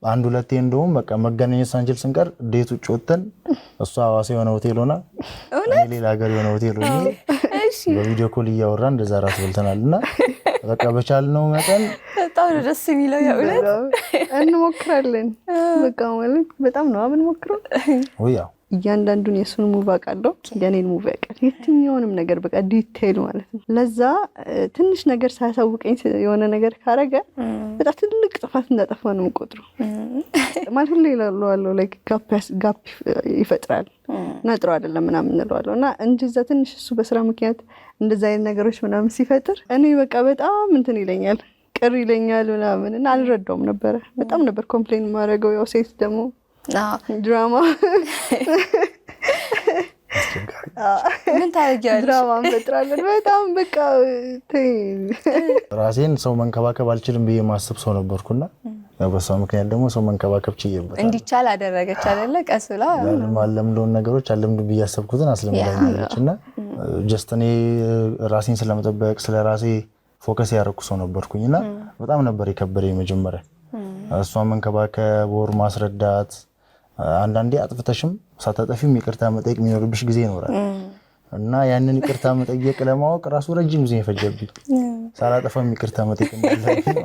አንድ ሁለቴ እንደውም በቃ መገናኘት ሳንችል ስንቀር ዴት ውጭ ወጥተን እሷ ሐዋሳ የሆነ ሆቴል ሆና እኔ ሌላ ሀገር የሆነ ሆቴል ሆኜ በቪዲዮ ኮል እያወራን እንደዛ ራት በልተናልና በቃ በቻልነው መጠን በጣም ደስ የሚለው የእውነት እንሞክራለን። በቃ ማለት በጣም ነው የምንሞክረው። ወያው እያንዳንዱን የሱን ሙቭ አውቃለሁ፣ የኔን ሙቭ ያውቃል። የትኛውንም ነገር በቃ ዲቴይል ማለት ነው። ለዛ ትንሽ ነገር ሳያሳውቀኝ የሆነ ነገር ካረገ በጣም ትልቅ ጥፋት እንዳጠፋ ነው የምቆጥረው። ማለት ሁሌ እላለዋለሁ ላይክ ጋፕ ይፈጥራል እና ጥሩ አይደለም ምናምን እንለዋለሁ እና እንደዛ ትንሽ እሱ በስራ ምክንያት እንደዛ አይነት ነገሮች ምናምን ሲፈጥር እኔ በቃ በጣም እንትን ይለኛል፣ ቅር ይለኛል ምናምን እና አልረዳውም ነበረ። በጣም ነበር ኮምፕሌን ማድረገው። ያው ሴት ደግሞ ድራማ ምን ታደርጊያለሽ? ድራማ እንፈጥራለን በጣም በቃ ራሴን ሰው መንከባከብ አልችልም ብዬ ማስብ ሰው ነበርኩና ያው በሷ ምክንያት ደግሞ ሰው መንከባከብ ችዬበታለሁ። እንዲቻል አደረገች አይደለ? ቀስ ብላ ማለምዶን ነገሮች አለምዱ ብዬ ያሰብኩትን አስለምዳኛለችና ጀስት እኔ ራሴን ስለመጠበቅ ስለራሴ ፎከስ ያደረኩ ሰው ነበርኩኝና በጣም ነበር የከበደኝ መጀመሪያ እሷን መንከባከብ ወር ማስረዳት። አንዳንዴ አጥፍተሽም ሳታጠፊም ይቅርታ መጠየቅ የሚኖርብሽ ጊዜ ይኖራል እና ያንን ይቅርታ መጠየቅ ለማወቅ ራሱ ረጅም ጊዜ ይፈጀብኝ። ሳላጠፋም ይቅርታ መጠየቅ እንደሌለብኝ